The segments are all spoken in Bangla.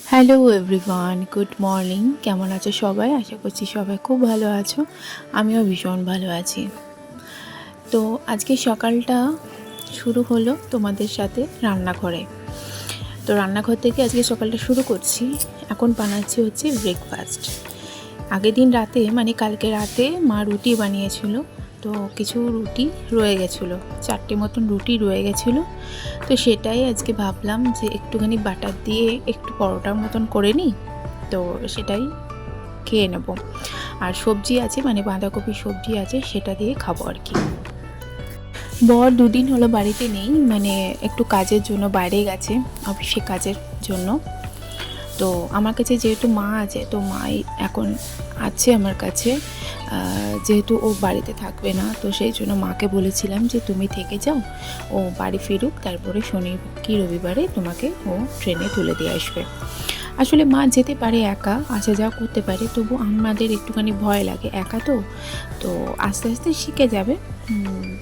Hello everyone, good morning. কেমন আছো সবাই? আশা করছি সবাই খুব ভালো আছো। আমিও ভীষণ ভালো আছি। তো আজকে সকালটা শুরু হলো তোমাদের সাথে রান্নাঘরে। তো রান্নাঘর থেকে আজকে সকালটা শুরু করছি। এখন বানাচ্ছি হচ্ছে ব্রেকফাস্ট। আগের দিন রাতে মানে কালকে রাতে মা রুটি বানিয়েছিল। তো কিছু রুটি রয়ে গেছিলো, 4টে মতন রুটি রয়ে গেছিলো। তো সেটাই আজকে ভাবলাম যে একটুখানি বাটার দিয়ে একটু পরোটার মতন করে নিই। তো সেটাই খেয়ে নেব। আর সবজি আছে, মানে বাঁধাকপি সবজি আছে, সেটা দিয়ে খাবো আর কি। বর 2 দিন হলো বাড়িতে নেই, মানে একটু কাজের জন্য বাইরে গেছে, অফিসে কাজের জন্য। তো আমার কাছে যেহেতু মা আছে, তো মাই এখন আছে আমার কাছে। যেহেতু ও বাড়িতে থাকবে না, তো সেই জন্য মাকে বলেছিলাম যে তুমি থেকে যাও, ও বাড়ি ফিরুক, তারপরে শনি কি রবিবারে তোমাকে ও ট্রেনে তুলে দিয়ে আসবে। আসলে মা যেতে পারে, একা আসা যাওয়া করতে পারে, তবু আমাদের একটুখানি ভয় লাগে, একা তো আস্তে আস্তে শিখে যাবে।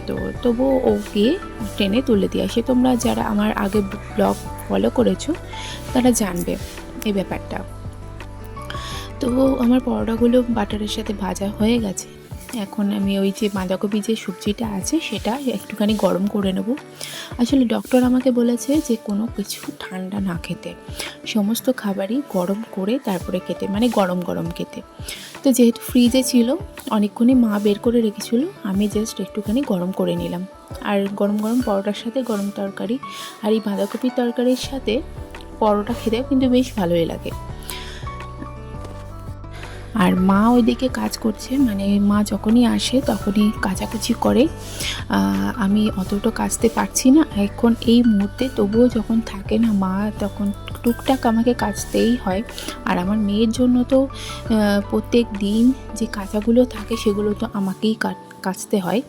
তো তবুও ও গিয়ে ট্রেনে তুলে দিয়ে আসে। তোমরা যারা আমার আগে ব্লগ ফলো করেছো তারা জানবে এই ব্যাপারটা। তো আমার পরোটাগুলো বাটারের সাথে ভাজা হয়ে গেছে। এখন আমি ওই যে বাঁধাকপি যে সবজিটা আছে সেটা একটুখানি গরম করে নেব। আসলে ডক্টর আমাকে বলেছে যে কোনো কিছু ঠান্ডা না খেতে, সমস্ত খাবারই গরম করে তারপরে খেতে, মানে গরম গরম খেতে। তো যেহেতু ফ্রিজে ছিল অনেকক্ষণই মা বের করে রেখেছিল, আমি জাস্ট একটুখানি গরম করে নিলাম। আর গরম গরম পরোটার সাথে গরম তরকারি আর এই বাঁধাকপির তরকারির সাথে পরোটা খেতেও কিন্তু বেশ ভালোই লাগে। আর মা ওইদিকে কাজ করছে, মানে মা যখনই আসে তখনই কাচাকুচি করে। আমি অতটা কাচতে পারছি না এখন এই মুহূর্তে, তবুও যখন থাকে না মা তখন টুকটাক আমাকে কাচতেই হয়। আর আমার মেয়ের জন্য তো প্রত্যেক দিন যে কাচাগুলো থাকে সেগুলো তো আমাকেই কাচতে হয়।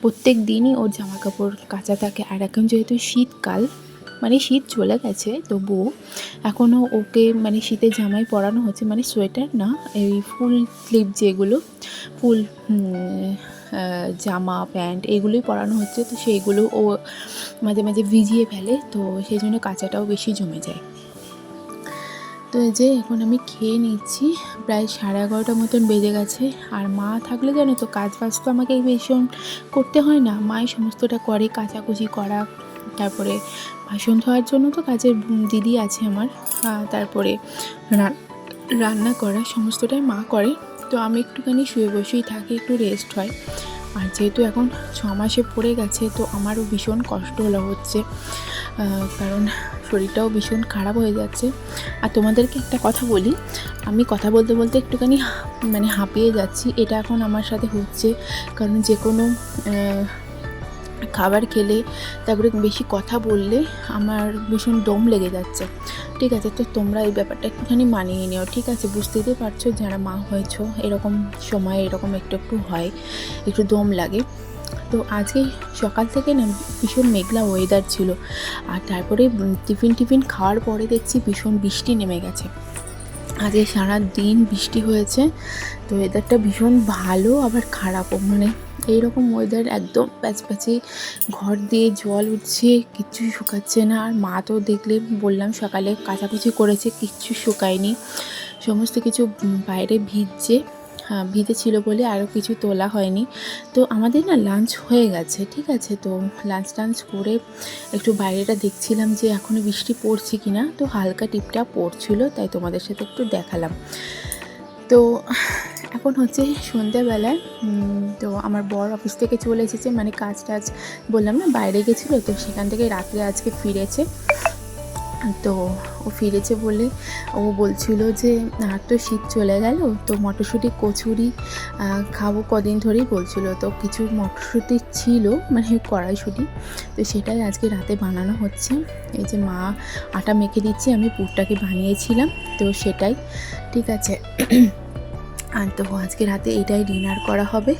প্রত্যেক দিনই ওর জামা কাপড় কাচা থাকে। আর এখন যেহেতু শীতকাল, মানে শীত চলে গেছে, তবুও এখনও ওকে মানে শীতের জামাই পরানো হচ্ছে, মানে সোয়েটার না, এই ফুল স্লিভ যেগুলো ফুল জামা প্যান্ট এগুলোই পরানো হচ্ছে। তো সেইগুলো ও মাঝে মাঝে ভিজিয়ে ফেলে, তো সেই জন্য কাচাটাও বেশি জমে যায়। তো এই যে এখন আমি খেয়ে নিচ্ছি, প্রায় 11:30 মতন বেজে গেছে। আর মা থাকলে জানো তো কাজ বাজ তো আমাকে ভীষণ করতে হয় না, মাই সমস্তটা করে, কাচাকুচি করা, তারপরে বাসন ধোয়ার জন্য তো কাজের দিদি আছে আমার, তারপরে রান্না করা সমস্তটাই মা করে। তো আমি একটুখানি শুয়ে বসেই থাকি, একটু রেস্ট হয়। আর যেহেতু এখন 6 মাসে পড়ে গেছে, তো আমারও ভীষণ কষ্ট হচ্ছে, কারণ শরীরটাও ভীষণ খারাপ হয়ে যাচ্ছে। আর তোমাদেরকে একটা কথা বলি, আমি কথা বলতে বলতে একটুখানি মানে হাঁপিয়ে যাচ্ছি। এটা এখন আমার সাথে হচ্ছে, কারণ যে কোনো খাবার খেলে তারপরে বেশি কথা বললে আমার ভীষণ দম লেগে যাচ্ছে। ঠিক আছে, তো তোমরা এই ব্যাপারটা একটুখানি মানিয়ে নিও, ঠিক আছে? বুঝতেই তো পারছো যারা মা হয়েছো, এরকম সময় এরকম একটু একটু হয়, একটু দম লাগে। তো আজকে সকাল থেকে না ভীষণ মেঘলা ওয়েদার ছিল। আর তারপরে টিফিন খাওয়ার পরে দেখছি ভীষণ বৃষ্টি নেমে গেছে। আজকে সারা দিন বৃষ্টি হয়েছে। তো ওয়েদারটা ভীষণ ভালো আবার খারাপও, মানে এইরকম ওয়েদার একদম প্যাচপ্যাচে, ঘর দিয়ে জল উঠছে, কিচ্ছু শুকাচ্ছে না। আর মা তো দেখলে বললাম সকালে কাচাকুচি করেছে, কিচ্ছু শুকায়নি, সমস্ত কিছু বাইরে ভিজে ছিল বলে আরও কিছু তোলা হয়নি। তো আমাদের না লাঞ্চ হয়ে গেছে, ঠিক আছে? তো লাঞ্চ করে একটু বাইরেটা দেখছিলাম যে এখনও বৃষ্টি পড়ছে কি না। তো হালকা টিপটা পড়ছিল, তাই তোমাদের সাথে একটু দেখালাম। তো এখন হচ্ছে সন্ধ্যাবেলায়। তো আমার বর অফিস থেকে চলে এসেছে, মানে কাজ টাজ বললাম না বাইরে গেছিলো, তো সেখান থেকে রাত্রে আজকে ফিরেছে। তো ও ফিরেছে বলে ও বলছিল যে আর তো শীত চলে গেল, তো মটরশুঁটি কচুরি খাবো কদিন ধরেই বলছিল। তো কিছু মটরশুঁটি ছিল, মানে কড়াইশুঁটি, তো সেটাই আজকে রাতে বানানো হচ্ছে। এই যে মা আটা মেখে দিচ্ছি, আমি পুরটাকে বানিয়েছিলাম, তো সেটাই, ঠিক আছে? আর তো আজকে রাতে এটাই ডিনার করা হবে।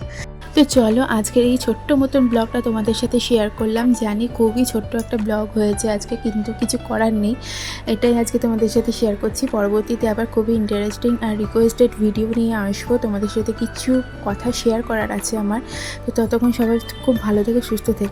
তো চলো আজকের এই ছোট্ট মতন ব্লগটা তোমাদের সাথে শেয়ার করলাম। জানি খুবই ছোট্ট একটা ব্লগ হয়েছে আজকে, কিন্তু কিছু করার নেই, এটাই আজকে তোমাদের সাথে শেয়ার করছি। পরবর্তীতে আবার খুবই ইন্টারেস্টিং আর রিকোয়েস্টেড ভিডিও নিয়ে আসবো, তোমাদের সাথে কিছু কথা শেয়ার করার আছে আমার। তো ততক্ষণ সবাই খুব ভালো থেকে সুস্থ থেকে